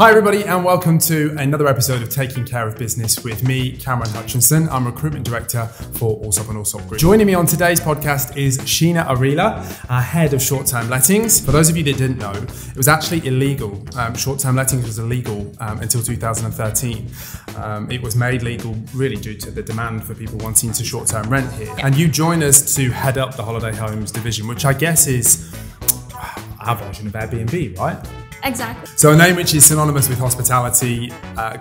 Hi everybody and welcome to another episode of Taking Care of Business with me, Kameron Hutchinson. I'm Recruitment Director for Allsopp Allsopp Group. Joining me on today's podcast is Sheena Arila, our Head of Short-Term Lettings. For those of you that didn't know, it was actually illegal. Short-term lettings was illegal until 2013. It was made legal really due to the demand for people wanting to short-term rent here. And you join us to head up the holiday homes division, which I guess is our version of Airbnb, right? Exactly. So a name which is synonymous with hospitality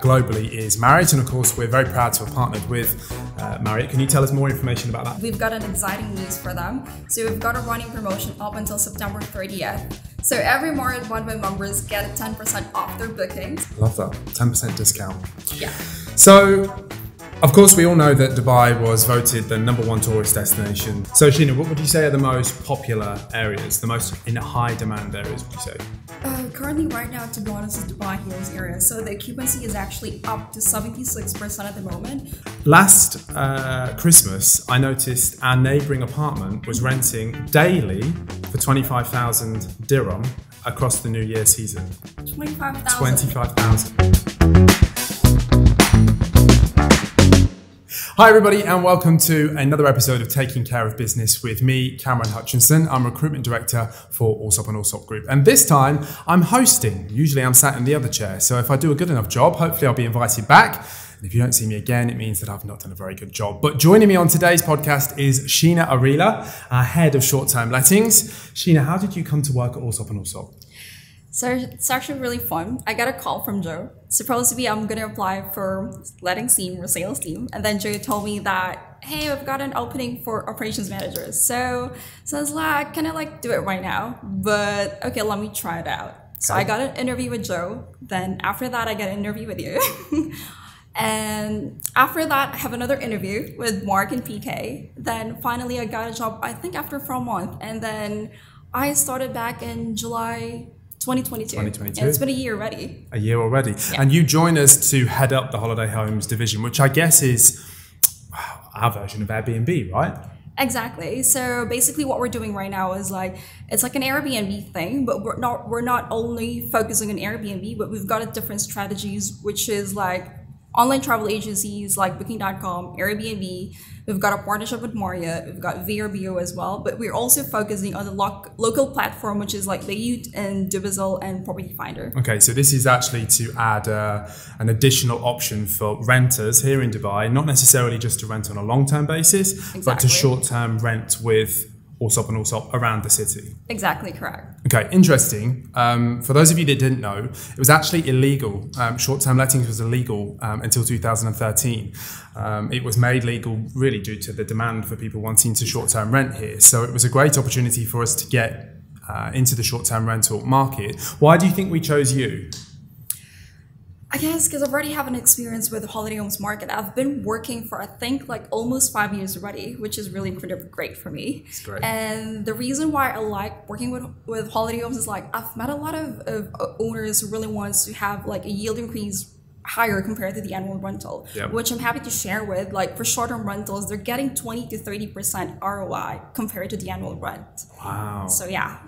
globally is Marriott, and of course we're very proud to have partnered with Marriott. Can you tell us more information about that? We've got an exciting news for them. So we've got a running promotion up until September 30th. So every Marriott Bonvoy members get 10% off their bookings. Love that, 10% discount. Yeah. So, of course, we all know that Dubai was voted the #1 tourist destination. So, Sheena, what would you say are the most popular areas, the most in high demand areas, would you say? Currently, right now, to be honest, is Dubai Hills area. So the occupancy is actually up to 76% at the moment. Last Christmas, I noticed our neighbouring apartment was renting daily for 25,000 dirham across the New Year season. 25,000. 25,000. Hi everybody and welcome to another episode of Taking Care of Business with me, Kameron Hutchinson. I'm Recruitment Director for Allsopp Allsopp Group. And this time I'm hosting. Usually I'm sat in the other chair. So if I do a good enough job, hopefully I'll be invited back. And if you don't see me again, it means that I've not done a very good job. But joining me on today's podcast is Sheena Arila, our Head of Short-Term Lettings. Sheena, how did you come to work at Allsopp Allsopp? So it's actually really fun. I got a call from Joe. Supposed to be I'm gonna apply for lettings team or sales team, and then Joe told me that, hey, I've got an opening for operations managers. So I was like, can I do it right now? But okay, let me try it out. So I got an interview with Joe. Then after that, I got an interview with you. And after that, I have another interview with Mark and PK. Then finally, I got a job, I think after 4 months. And then I started back in July 2022. And it's been a year already. A year already. Yeah. And you join us to head up the holiday homes division, which I guess is our version of Airbnb, right? Exactly. So basically what we're doing right now is it's like an Airbnb thing, but we're not only focusing on Airbnb, but we've got different strategies, which is online travel agencies like Booking.com, Airbnb. We've got a partnership with Marriott. We've got VRBO as well. But we're also focusing on the local platform, which is like Bayut and Dubizzle and Property Finder. Okay, so this is actually to add an additional option for renters here in Dubai, not necessarily just to rent on a long-term basis, Exactly. but to short-term rent with Allsopp Allsopp around the city. Exactly correct. Okay, interesting. For those of you that didn't know, it was actually illegal. Short-term lettings was illegal until 2013. It was made legal really due to the demand for people wanting to short-term rent here. So it was a great opportunity for us to get into the short-term rental market. Why do you think we chose you? I guess because I already have an experience with the holiday homes market. I've been working for, I think, almost 5 years already, which is really incredibly great for me. It's great. And the reason why I like working with holiday homes is I've met a lot of owners who really wants to have a yield increase higher compared to the annual rental, Yep. which I'm happy to share with. For short-term rentals, they're getting 20 to 30% ROI compared to the annual rent. Wow. So yeah.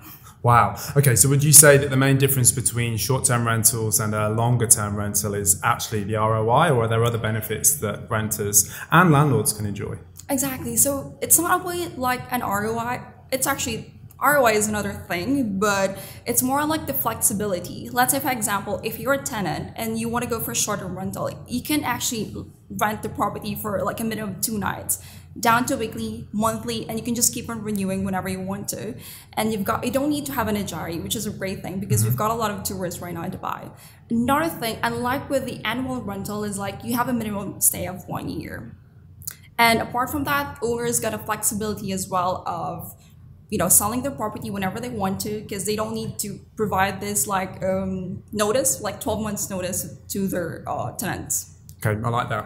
Wow. Okay, so would you say that the main difference between short-term rentals and a longer-term rental is actually the ROI, or are there other benefits that renters and landlords can enjoy? Exactly. So it's not only an ROI. It's actually ROI is another thing, but it's more the flexibility. Let's say, for example, if you're a tenant and you want to go for a short-term rental, you can actually rent the property for a minimum of 2 nights, down to weekly, monthly, and you can just keep on renewing whenever you want to. And you don't need to have an Ajari, which is a great thing because we've got a lot of tourists right now in Dubai. Another thing, unlike with the annual rental, is you have a minimum stay of 1 year. And apart from that, owners got a flexibility as well of selling their property whenever they want to, because they don't need to provide this notice, 12 months notice to their tenants. Okay, I like that.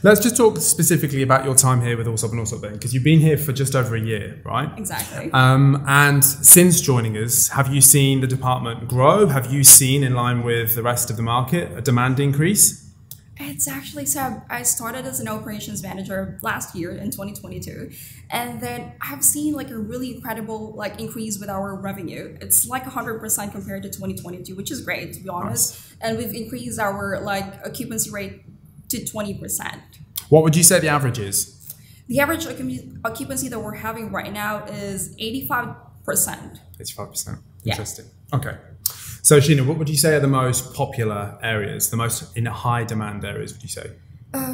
Let's just talk specifically about your time here with Allsopp Allsopp then, because you've been here for just over a year, right? Exactly. And since joining us, have you seen the department grow? Have you seen, in line with the rest of the market, a demand increase? It's actually so I started as an operations manager last year in 2022, and then I've seen like a really incredible like increase with our revenue. It's like 100% compared to 2022, which is great to be honest. Nice. And we've increased our like occupancy rate to 20%. What would you say the average is? The average occupancy that we're having right now is 85%. 85%. Yeah. Interesting. Okay. So Sheena, what would you say are the most popular areas, the most in high demand areas, would you say?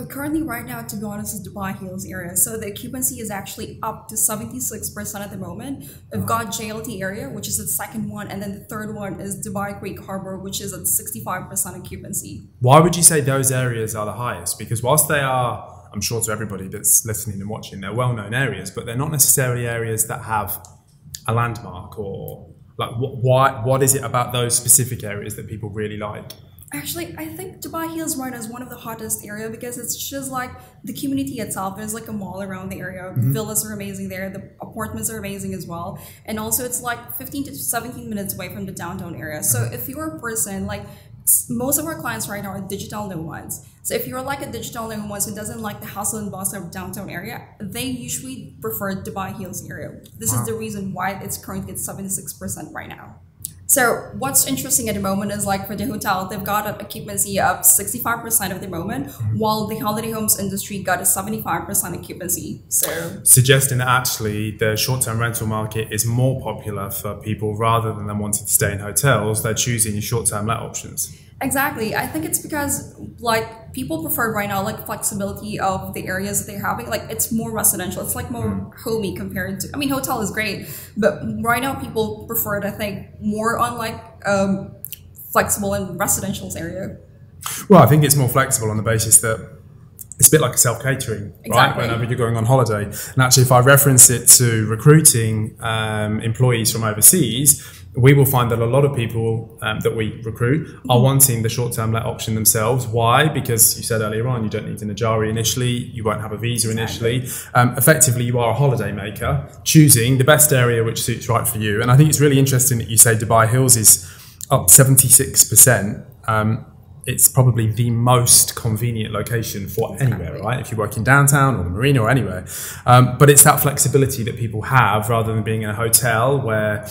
Currently, right now, to be honest, is Dubai Hills area. So the occupancy is actually up to 76% at the moment. We've got JLT area, which is the second one, and then the third one is Dubai Greek Harbour, which is at 65% occupancy. Why would you say those areas are the highest? Because whilst they are, I'm sure to everybody that's listening and watching, they're well-known areas, but they're not necessarily areas that have a landmark or like what is it about those specific areas that people really like? Actually, I think Dubai Hills right now is one of the hottest area because it's just like the community itself. There's like a mall around the area. Villas are amazing there. The apartments are amazing as well. And also it's like 15 to 17 minutes away from the downtown area. So if you're a person like most of our clients right now are digital nomads. So if you're like a digital nomad who doesn't like the hustle and bustle of downtown area, they usually prefer Dubai Hills area. This is the reason why it's currently at 76% right now. So what's interesting at the moment is like for the hotel, they've got an occupancy of 65% at the moment, while the holiday homes industry got a 75% occupancy. So suggesting that actually the short-term rental market is more popular for people rather than them wanting to stay in hotels, they're choosing short-term let options. Exactly. I think it's because like people prefer right now like flexibility of the areas that they're having. Like it's more residential. It's like more homey compared to, I mean, hotel is great, but right now people prefer it, I think, more on like flexible and residential area. Well, I think it's more flexible on the basis that it's a bit like a self-catering, right? Whenever you're going on holiday. And actually, if I reference it to recruiting employees from overseas, we will find that a lot of people that we recruit are wanting the short-term let option themselves. Why? Because you said earlier on, you don't need an Ajari initially, you won't have a visa initially. Effectively, you are a holiday maker, choosing the best area which suits right for you. And I think it's really interesting that you say Dubai Hills is up 76%. It's probably the most convenient location for anywhere, right? If you're working downtown or the marina or anywhere. But it's that flexibility that people have rather than being in a hotel where,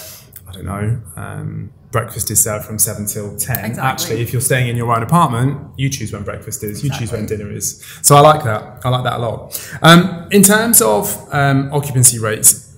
I don't know, breakfast is served from 7 till 10. Exactly. Actually, if you're staying in your own apartment, you choose when breakfast is, you choose when dinner is. So I like that. I like that a lot. In terms of occupancy rates,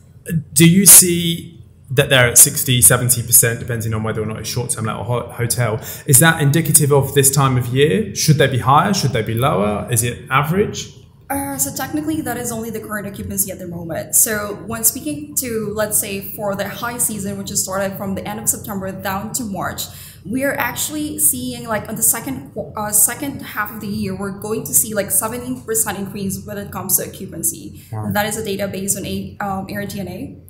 do you see that they're at 60, 70%, depending on whether or not it's short-term let or hotel? Is that indicative of this time of year? Should they be higher? Should they be lower? Is it average? So technically that is only the current occupancy at the moment. So when speaking to, let's say for the high season, which is started from the end of September down to March, we are actually seeing like on the second half of the year, we're going to see like 17% increase when it comes to occupancy. Wow. That is a data based on AirTNA.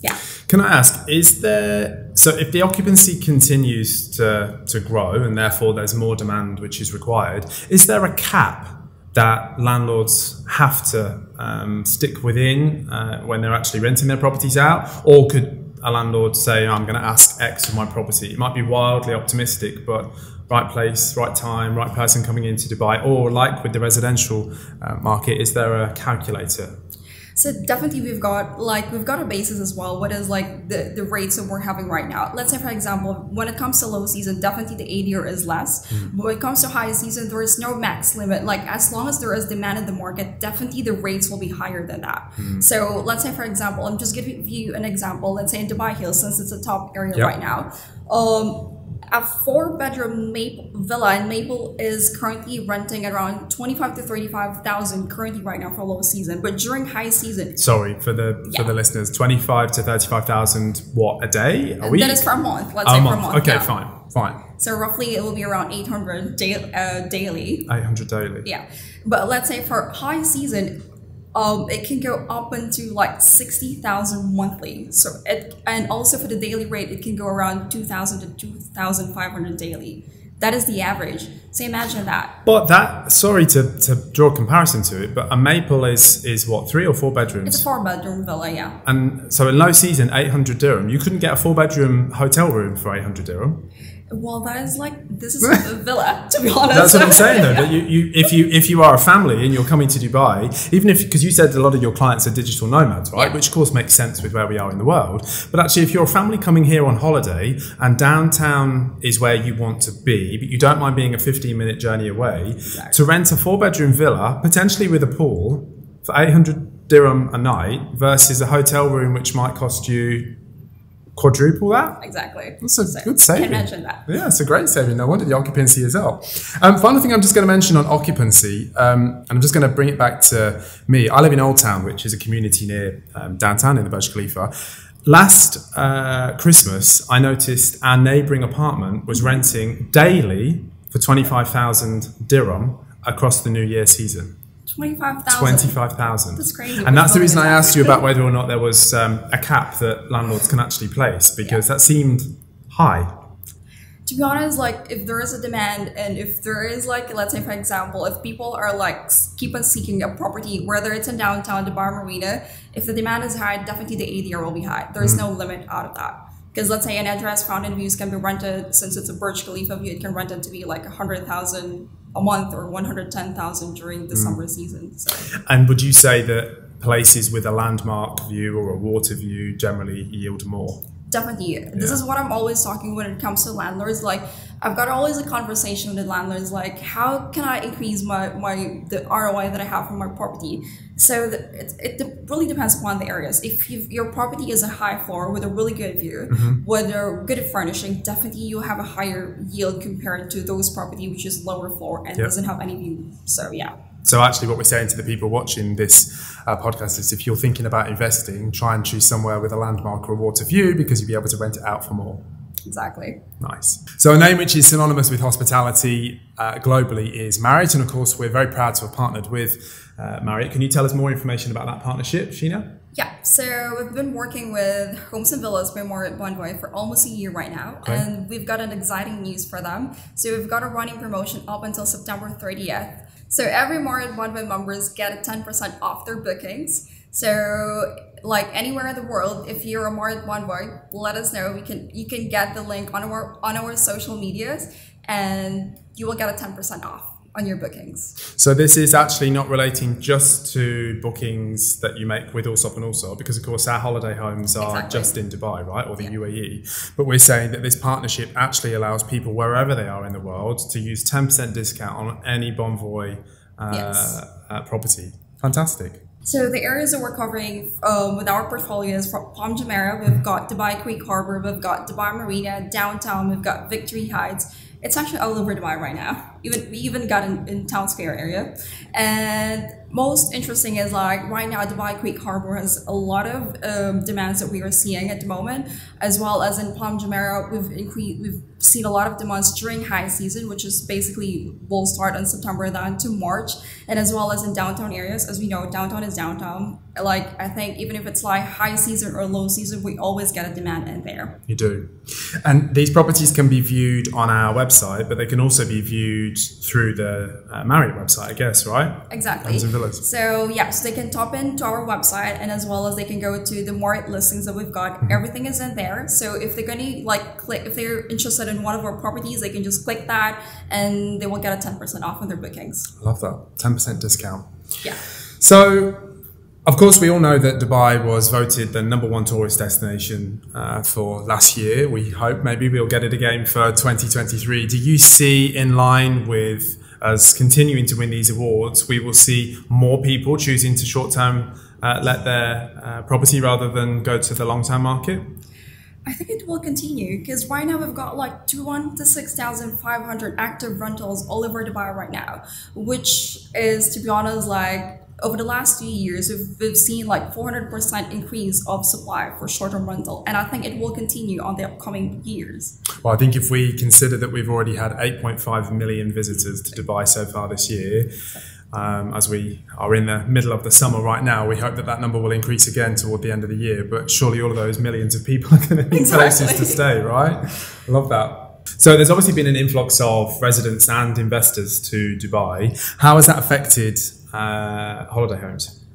Yeah. Can I ask, is there, so if the occupancy continues to grow and therefore there's more demand which is required, is there a cap that landlords have to stick within when they're actually renting their properties out? Or could a landlord say, I'm going to ask X for my property? It might be wildly optimistic, but right place, right time, right person coming into Dubai. Or like with the residential market, is there a calculator? So definitely we've got a basis as well. What is like the rates that we're having right now? Let's say for example, when it comes to low season, definitely the ADR is less. But when it comes to high season, there is no max limit. Like as long as there is demand in the market, definitely the rates will be higher than that. So let's say for example, I'm just giving you an example. Let's say in Dubai Hills, since it's a top area right now. A 4-bedroom villa in Maple is currently renting around 25 to 35,000 currently right now for low season. But during high season, sorry for the listeners, 25 to 35,000 what, a day, a week? That is for a month. Let's say for a month. Okay, fine. So roughly it will be around 800 daily. 800 daily. Yeah, but let's say for high season, it can go up into like 60,000 monthly. So and also for the daily rate, it can go around 2,000 to 2,500 daily. That is the average. So imagine that. But that, sorry to draw a comparison to it, but a Maple is what, 3 or 4 bedrooms? It's a 4-bedroom villa, yeah. And so in low season, 800 dirham. You couldn't get a 4-bedroom hotel room for 800 dirham. Well, that is like, this is a villa, to be honest. That's what I'm saying, though. That if you are a family and you're coming to Dubai, even if, because you said a lot of your clients are digital nomads, right? Yeah. Which of course makes sense with where we are in the world. But actually, if you're a family coming here on holiday and downtown is where you want to be, but you don't mind being a 15-minute journey away, exactly. To rent a 4-bedroom villa, potentially with a pool, for 800 dirham a night versus a hotel room which might cost you quadruple that? Exactly. That's a good saving. Can mention that. Yeah, it's a great saving. No wonder the occupancy is up. Final thing I'm just going to mention on occupancy, and I'm just going to bring it back to me. I live in Old Town, which is a community near downtown in the Burj Khalifa. Last Christmas, I noticed our neighbouring apartment was renting daily for 25,000 dirham across the New Year season. 25,000. That's crazy. And that's the reason I asked you about whether or not there was a cap that landlords can actually place, because that seemed high. To be honest, like, if there is a demand and if there is, like, let's say, for example, if people are like keep on seeking a property, whether it's in downtown Dubai Marina, if the demand is high, definitely the ADR will be high. There's no limit out of that. Because let's say an address fountain views can be rented, since it's a Burj Khalifa view, it can rent it to be like 100,000 a month or 110,000 during the summer season. So. And would you say that places with a landmark view or a water view generally yield more? Definitely. This is what I'm always talking when it comes to landlords. Like, I've got always a conversation with landlords, like, how can I increase the ROI that I have from my property? So it really depends upon the areas. If your property is a high floor with a really good view, with a good furnishing, definitely you have a higher yield compared to those property which is lower floor and doesn't have any view. So yeah. So actually what we're saying to the people watching this podcast is, if you're thinking about investing, try and choose somewhere with a landmark or a water view, because you'll be able to rent it out for more. Exactly. Nice. So a name which is synonymous with hospitality globally is Marriott. And of course, we're very proud to have partnered with Marriott. Can you tell us more information about that partnership, Sheena? Yeah, so we've been working with Homes and Villas by Marriot Bonvoy for almost a year right now. Okay. And we've got an exciting news for them. So we've got a running promotion up until September 30th. So every Marriot Bonvoy members get a 10% off their bookings. So like anywhere in the world, if you're a Marriott Bonvoy, let us know. You can get the link on our social medias, and you will get a 10% off on your bookings. So this is actually not relating just to bookings that you make with Allsopp and Allsopp, because of course our holiday homes are just in Dubai, right, or the UAE. But we're saying that this partnership actually allows people wherever they are in the world to use 10% discount on any Bonvoy property. Fantastic. So the areas that we're covering with our portfolio is from Palm Jumeirah, we've got Dubai Creek Harbor, we've got Dubai Marina, downtown, we've got Victory Heights. It's actually all over Dubai right now. We even got in Town Square area. And most interesting is, like, right now Dubai Creek Harbor has a lot of demands that we are seeing at the moment, as well as in Palm Jumeirah we've seen a lot of demands during high season, which is basically will start on September down to March, and as well as in downtown areas. As we know, downtown is downtown. Like, I think even if it's like high season or low season, we always get a demand in there. You do. And these properties can be viewed on our website, but they can also be viewed through the Marriott website, I guess, right? Exactly. Homes and Villas. So yes, they can tap into our website, and as well as they can go to the Marriott listings that we've got. Everything is in there. So if they're going to if they're interested in one of our properties, they can just click that and they will get a 10% off on their bookings. I love that. 10% discount. Yeah. So, of course, we all know that Dubai was voted the #1 tourist destination for last year. We hope maybe we'll get it again for 2023. Do you see, in line with us continuing to win these awards, we will see more people choosing to short-term let their property rather than go to the long-term market? I think it will continue, because right now we've got like 1,000 to 6,500 active rentals all over Dubai right now, which is, to be honest, like, over the last 2 years, we've seen like 400% increase of supply for short-term rental. And I think it will continue on the upcoming years. Well, I think if we consider that we've already had 8.5 million visitors to Dubai so far this year, as we are in the middle of the summer right now, we hope that that number will increase again toward the end of the year. But surely all of those millions of people are going to need places to stay, right? I love that. So there's obviously been an influx of residents and investors to Dubai. How has that affected holiday homes?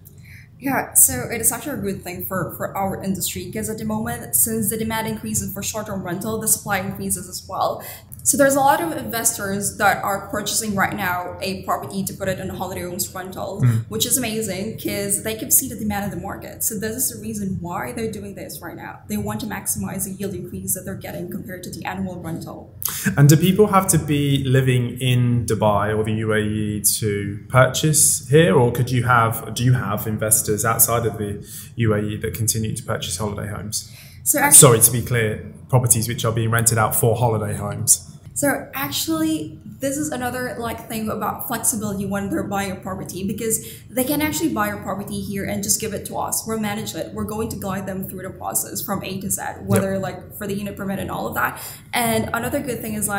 Yeah, so it is actually a good thing for our industry because at the moment, since the demand increases for short-term rental, the supply increases as well. So there's a lot of investors that are purchasing right now a property to put it in a holiday homes rental, which is amazing because they can see the demand in the market. So this is the reason why they're doing this right now. They want to maximize the yield increase that they're getting compared to the annual rental. And do people have to be living in Dubai or the UAE to purchase here, or do you have investors outside of the UAE that continue to purchase holiday homes? So actually, sorry, to be clear, properties which are being rented out for holiday homes. So actually, this is another thing about flexibility when they're buying a property, because they can actually buy a property here and just give it to us. We'll manage it. We're going to guide them through the process from A to Z, whether for the unit permit and all of that. And another good thing is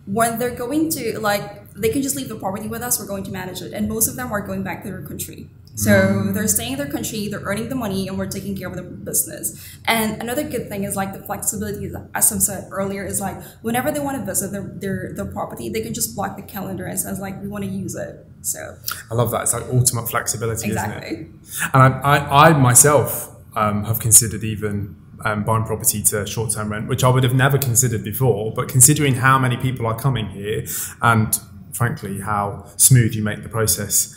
when they're going to they can just leave the property with us. We're going to manage it, and most of them are going back to their country. So they're staying in their country, they're earning the money, and we're taking care of the business. And another good thing is the flexibility, as I said earlier, is whenever they want to visit their property, they can just block the calendar and says we want to use it. So I love that. It's ultimate flexibility, exactly. Isn't it? And I myself have considered even buying property to short-term rent, which I would have never considered before. But considering how many people are coming here and frankly how smooth you make the process,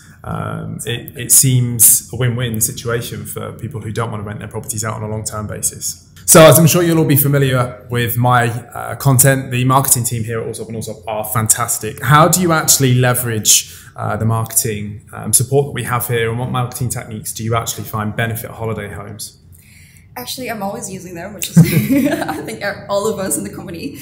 it seems a win-win situation for people who don't want to rent their properties out on a long-term basis. So as I'm sure you'll all be familiar with my content, the marketing team here at Allsopp Allsopp are fantastic. How do you actually leverage the marketing support that we have here, and what marketing techniques do you actually find benefit holiday homes? Actually, I'm always using them, which is I think all of us in the company.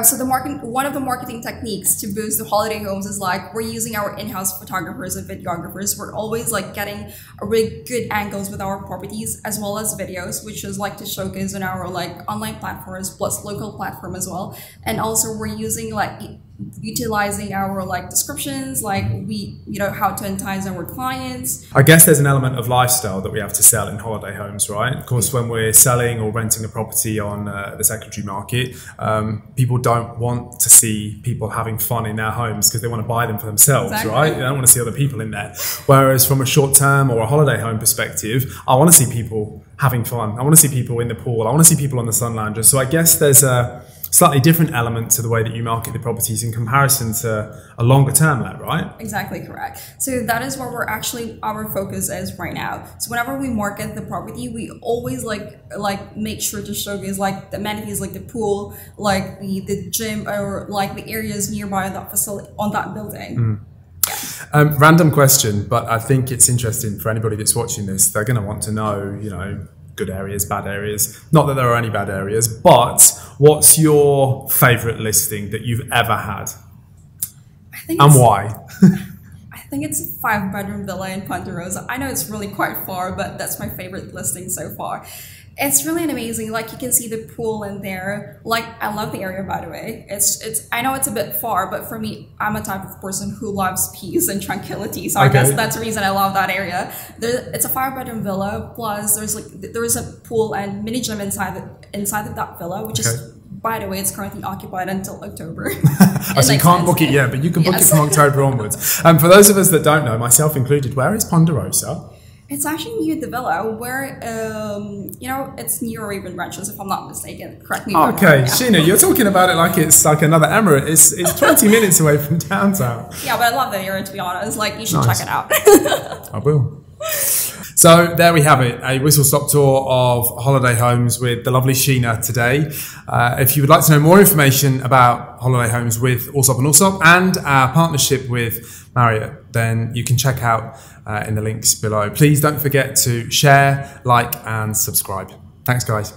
So one of the marketing techniques to boost the holiday homes is we're using our in-house photographers and videographers. We're always getting really good angles with our properties, as well as videos, which is to showcase on our online platforms plus local platform as well. And also we're using utilizing our descriptions, how to entice our clients. I guess there's an element of lifestyle that we have to sell in holiday homes, right? Of course, when we're selling or renting a property on the secondary market, people don't want to see people having fun in their homes because they want to buy them for themselves, exactly. Right? They don't want to see other people in there. Whereas from a short-term or a holiday home perspective, I want to see people having fun. I want to see people in the pool. I want to see people on the sun lounger. So I guess there's a slightly different element to the way that you market the properties in comparison to a longer term let, right? Exactly correct. So that is where our focus is right now. So whenever we market the property, we always make sure to showcase the amenities, the pool, the gym, or the areas nearby on that facility, on that building. Yeah. Random question, but I think it's interesting for anybody that's watching this. They're going to want to know, good areas, bad areas. Not that there are any bad areas, but what's your favorite listing that you've ever had? And why? I think it's a 5-bedroom villa in Ponderosa. I know it's really quite far, but that's my favorite listing so far. It's really amazing. You can see the pool in there. I love the area, by the way. I know it's a bit far, but for me, I'm a type of person who loves peace and tranquility. So I guess that's the reason I love that area. It's a 5-bedroom villa. Plus, there's a pool and mini gym inside of that villa, which is, by the way, it's currently occupied until October. So you can't book it yet, but you can book it from October onwards. For those of us that don't know, myself included, where is Ponderosa? It's actually near the villa where, it's near Raven Ranches, if I'm not mistaken. Correct me if I'm wrong. Okay, Sheena, you're talking about it like it's another emirate. It's 20 minutes away from downtown. Yeah, but I love the area, to be honest. You should check it out. I will. So there we have it, a whistle-stop tour of holiday homes with the lovely Sheena today. If you would like to know more information about holiday homes with Allsopp Allsopp and our partnership with Marriott, then you can check out in the links below. Please don't forget to share, like, and subscribe. Thanks, guys.